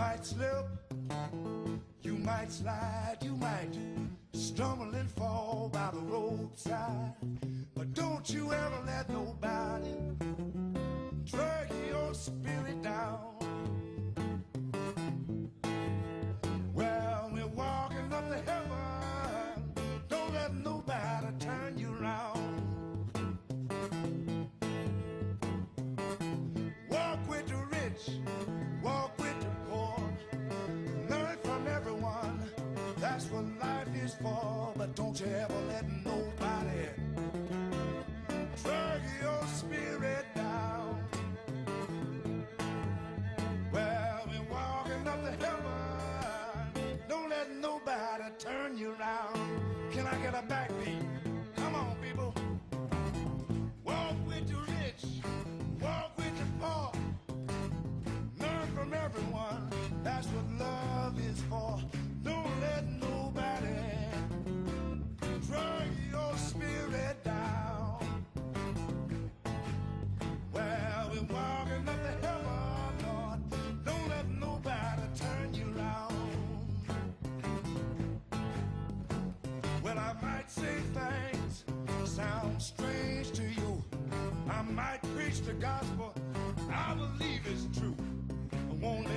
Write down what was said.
might slip, you might slide, you might stumble and fall by the roadside. But don't you ever let nobody drag your spirit down. Well, we're walking up to heaven, don't let nobody turn you around. Walk with the rich, walk with the poor, learn from everyone, that's what life is for. But don't you ever let nobody drag your spirit down. Well, we're walking up to heaven, don't let nobody turn you around. Can I get a backbeat? Come on, people. Walk with the rich, walk with the poor, learn from everyone, that's what love is for. Don't let nobody drag your spirit down. Well, we're walking up to heaven, Lord, don't let nobody turn you around. Well, I might say things sound strange to you, I might preach the gospel, I believe it's true. I won't